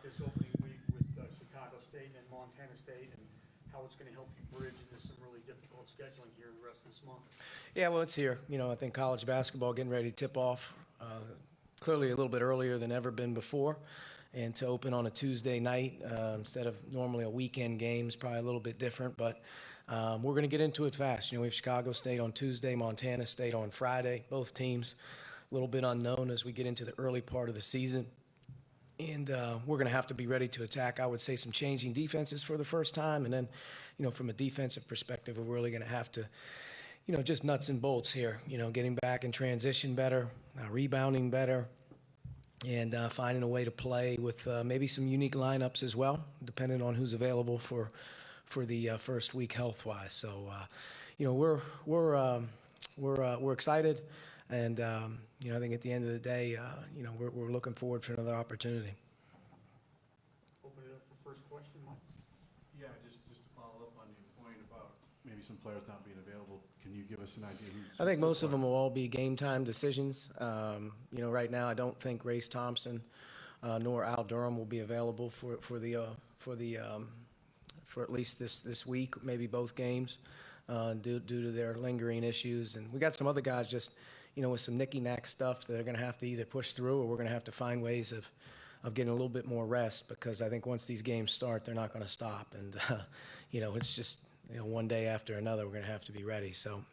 this opening week with Chicago State and Montana State, and how it's going to help you bridge into some really difficult scheduling here the rest of this month. Yeah, well, it's here. I think college basketball getting ready to tip off clearly a little bit earlier than ever been before. And to open on a Tuesday night instead of normally a weekend game is probably a little bit different. But we're going to get into it fast. We have Chicago State on Tuesday, Montana State on Friday. Both teams a little bit unknown as we get into the early part of the season. And we're going to have to be ready to attack, I would say, some changing defenses for the first time. And then, from a defensive perspective, we're really going to have to, just nuts and bolts here, getting back in transition better, rebounding better, and finding a way to play with maybe some unique lineups as well, depending on who's available for the first week health-wise. So, we're excited, and I think at the end of the day, we're looking forward for another opportunity. Open it up for first question, Mike. Yeah, just to follow up on your point about maybe some players not being available, can you give us an idea who's? I think most of them will all be game time decisions. Right now, I don't think Race Thompson nor Al Durham will be available for at least this week, maybe both games, due to their lingering issues. And we got some other guys just, with some nicky-nack stuff that are going to have to either push through, or we're going to have to find ways of getting a little bit more rest, because I think once these games start, they're not going to stop. And, it's just, one day after another, we're going to have to be ready. So,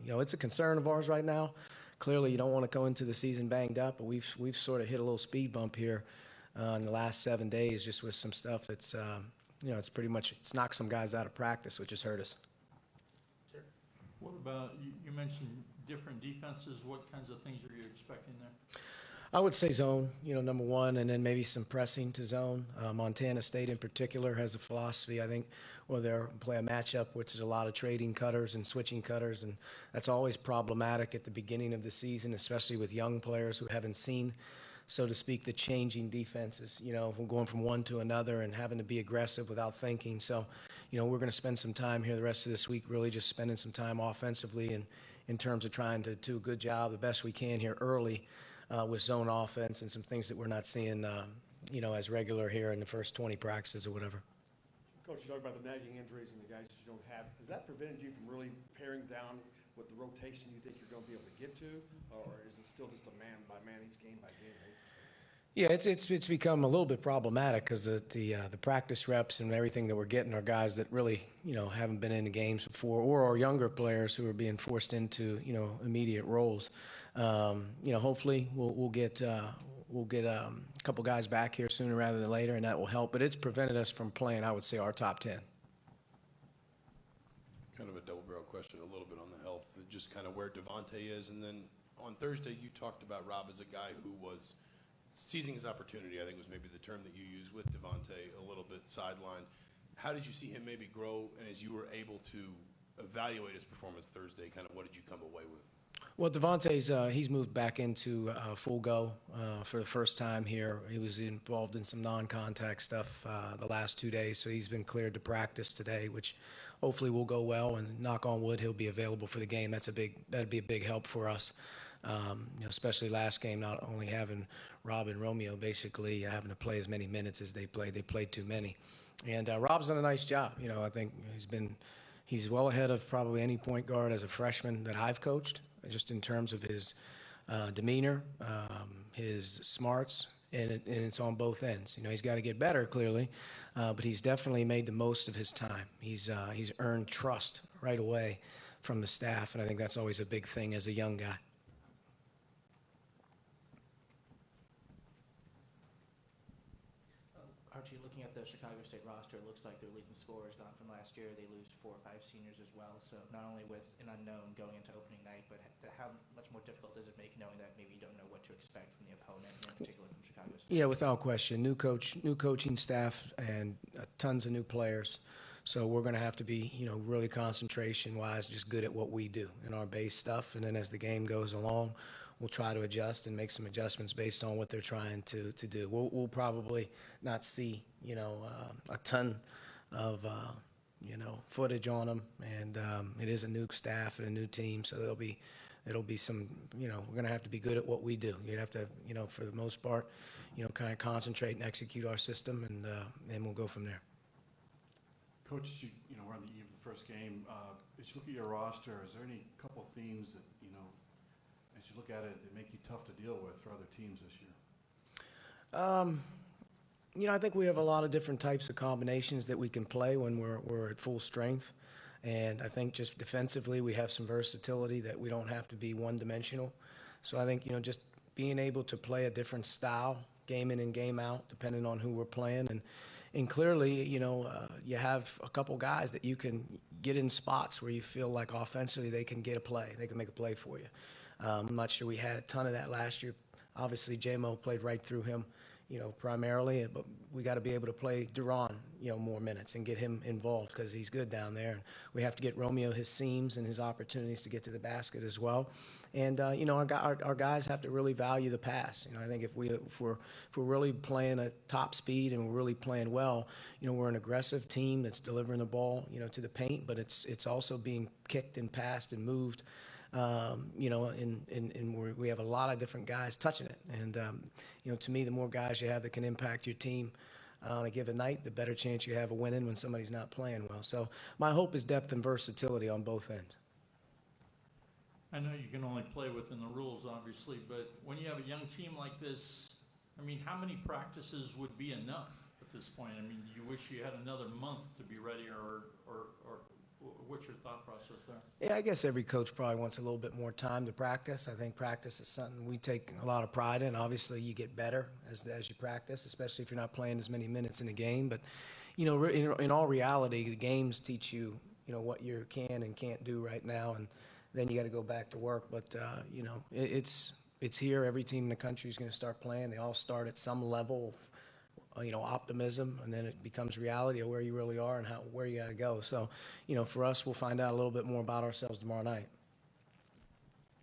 it's a concern of ours right now. Clearly, you don't want to go into the season banged up, but we've sort of hit a little speed bump here in the last 7 days, just with some stuff that's, it's pretty much, it's knocked some guys out of practice, which has hurt us. Sure. What about, you mentioned different defenses. What kinds of things are you expecting there? I would say zone, number one, and then maybe some pressing to zone. Montana State in particular has a philosophy, I think, where they'll play a matchup, which is a lot of trading cutters and switching cutters, and that's always problematic at the beginning of the season, especially with young players who haven't seen, so to speak, the changing defenses, from going from one to another and having to be aggressive without thinking. So, we're going to spend some time here the rest of this week really just spending some time offensively and in terms of trying to do a good job, the best we can here early with zone offense and some things that we're not seeing, as regular here in the first 20 practices or whatever. Coach, you talk about the nagging injuries and the guys that you don't have. Has that prevented you from really paring down with the rotation you think you're going to be able to get to, or is it still just a man-by-man, each game-by-game basis? Yeah, it's become a little bit problematic because the practice reps and everything that we're getting are guys that really haven't been in the games before, or are younger players who are being forced into immediate roles. Hopefully we'll get a couple guys back here sooner rather than later, and that will help. But it's prevented us from playing, I would say, our top 10. Kind of a double-barrel question, a little bit on the health, just kind of where Devontae is, and then on Thursday you talked about Rob as a guy who was seizing his opportunity, I think was maybe the term that you used with Devontae, a little bit sidelined. How did you see him maybe grow, and as you were able to evaluate his performance Thursday, kind of what did you come away with? Well, Devontae's he's moved back into full go for the first time here. He was involved in some non-contact stuff the last 2 days, so he's been cleared to practice today, which hopefully will go well. And knock on wood, he'll be available for the game. That'd be a big help for us. Especially last game, not only having Rob and Romeo basically having to play as many minutes as they played too many. And Rob's done a nice job. I think he's well ahead of probably any point guard as a freshman that I've coached, just in terms of his demeanor, his smarts, and it's on both ends. He's got to get better, clearly, but he's definitely made the most of his time. He's earned trust right away from the staff, and I think that's always a big thing as a young guy. Archie, looking at the Chicago State roster, it looks like their leading scorer is gone from last year. They lose 4 or 5 seniors as well. So not only with an unknown going into opening night, but how much more difficult does it make knowing that maybe you don't know what to expect from the opponent, in particular from Chicago State? Yeah, without question. New coach, new coaching staff, and tons of new players. So we're going to have to be, really concentration-wise, just good at what we do in our base stuff. And then as the game goes along, we'll try to adjust and make some adjustments based on what they're trying to do. We'll probably not see, a ton of, footage on them. And it is a new staff and a new team, so there'll be it'll be some, we're going to have to be good at what we do. You'd have to, for the most part, kind of concentrate and execute our system, and then we'll go from there. Coach, we're on the eve of the first game. As you look at your roster, is there any couple of themes that, as you look at it, that make you tough to deal with for other teams this year? I think we have a lot of different types of combinations that we can play when we're at full strength. And I think just defensively, we have some versatility that we don't have to be one-dimensional. So I think, just being able to play a different style, game in and game out, depending on who we're playing. And clearly, you have a couple guys that you can get in spots where you feel like offensively they can get a play. They can make a play for you. I'm not sure we had a ton of that last year. Obviously, J-Mo played right through him, primarily. But we got to be able to play Duran, more minutes and get him involved because he's good down there. And we have to get Romeo his seams and his opportunities to get to the basket as well. And, our guys have to really value the pass. I think if we're really playing at top speed and we're really playing well, we're an aggressive team that's delivering the ball, to the paint, but it's also being kicked and passed and moved. And we have a lot of different guys touching it. And, to me, the more guys you have that can impact your team on a given night, the better chance you have of winning when somebody's not playing well. So my hope is depth and versatility on both ends. I know you can only play within the rules, obviously, but when you have a young team like this, how many practices would be enough at this point? Do you wish you had another month to be ready, or what's your thought process there? Yeah, I guess every coach probably wants a little bit more time to practice. I think practice is something we take a lot of pride in. Obviously, you get better as you practice, especially if you're not playing as many minutes in a game. But, in all reality, the games teach you, what you can and can't do right now, and then you got to go back to work. But, it's here. Every team in the country is going to start playing. They all start at some level of optimism, and then it becomes reality of where you really are and where you got to go. So, for us, we'll find out a little bit more about ourselves tomorrow night.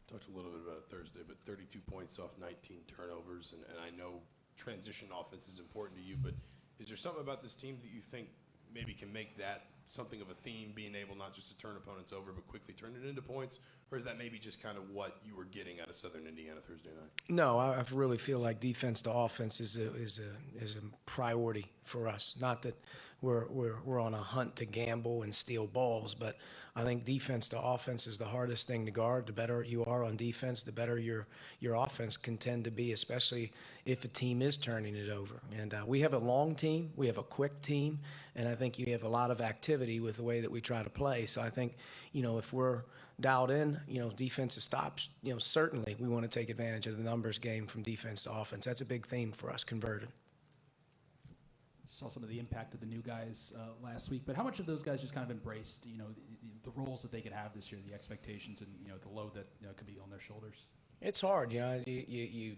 Talked a little bit about it Thursday, but 32 points off 19 turnovers, and I know transition offense is important to you, but is there something about this team that you think maybe can make that something of a theme, being able not just to turn opponents over, but quickly turn it into points? Or is that maybe just kind of what you were getting out of Southern Indiana Thursday night? No, I really feel like defense to offense is a priority for us. Not that we're on a hunt to gamble and steal balls, but I think defense to offense is the hardest thing to guard. The better you are on defense, the better your offense can tend to be, especially if a team is turning it over. And we have a long team, we have a quick team, and I think you have a lot of activity with the way that we try to play. So I think, if we're dialed in, defensive stops, certainly we want to take advantage of the numbers game from defense to offense. That's a big theme for us, converted. Saw some of the impact of the new guys last week, but how much of those guys just kind of embraced, the roles that they could have this year, the expectations, and the load that could be on their shoulders? It's hard, you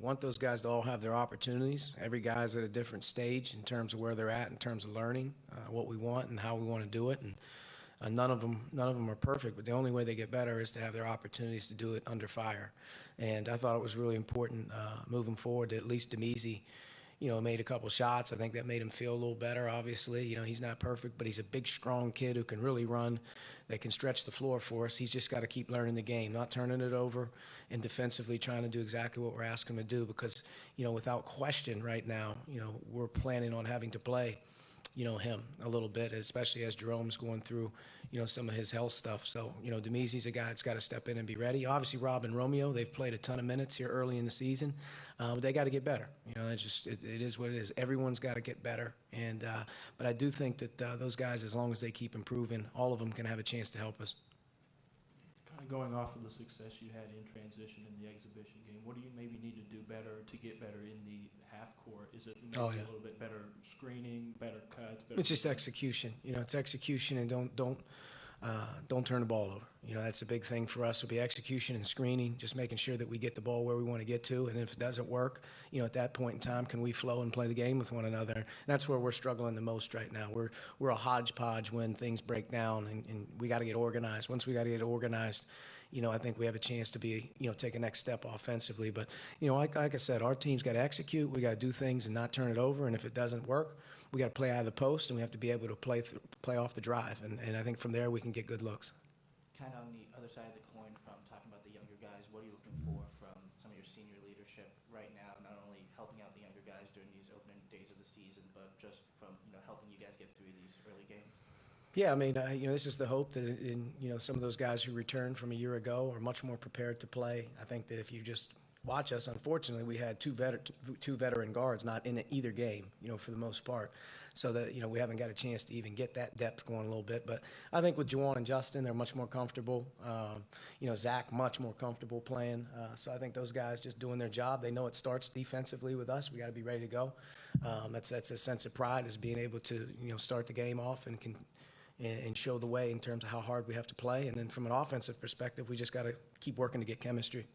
want those guys to all have their opportunities. Every guy's at a different stage in terms of where they're at, in terms of learning what we want and how we want to do it. And none of them are perfect, but the only way they get better is to have their opportunities to do it under fire. And I thought it was really important moving forward that at least Demezy, made a couple shots. I think that made him feel a little better, obviously. He's not perfect, but he's a big, strong kid who can really run, that can stretch the floor for us. He's just got to keep learning the game, not turning it over, and defensively trying to do exactly what we're asking him to do because, without question right now, we're planning on having to play, him a little bit, especially as Jerome's going through, some of his health stuff. So, Demezy's a guy that's got to step in and be ready. Obviously, Rob and Romeo, they've played a ton of minutes here early in the season. But they got to get better. It is what it is. Everyone's got to get better. And but I do think that those guys, as long as they keep improving, all of them can have a chance to help us. Kind of going off of the success you had in transition in the exhibition game, what do you maybe need to do better to get better in the half court? Is it maybe a little bit better screening, better cuts? It's just execution. It's execution, and don't turn the ball over. That's a big thing for us. It'll be execution and screening, just making sure that we get the ball where we want to get to. And if it doesn't work, at that point in time, can we flow and play the game with one another? And that's where we're struggling the most right now. We're a hodgepodge when things break down, and we got to get organized. Once we got to get organized, I think we have a chance to be, take a next step offensively. But, like I said, our team's got to execute. We got to do things and not turn it over. And if it doesn't work, we got to play out of the post, and we have to be able to play off the drive. And I think from there we can get good looks. Kind of on the other side of the coin from talking season, but just from, helping you guys get through these early games? Yeah, I mean, this is the hope that some of those guys who returned from a year ago are much more prepared to play. I think that if you just watch us, unfortunately, we had two veteran guards not in either game, for the most part. So that, we haven't got a chance to even get that depth going a little bit. But I think with Juwan and Justin, they're much more comfortable. Zach, much more comfortable playing. So I think those guys just doing their job. They know it starts defensively with us. We got to be ready to go. That's a sense of pride, is being able to, start the game off and show the way in terms of how hard we have to play. And then from an offensive perspective, we just got to keep working to get chemistry.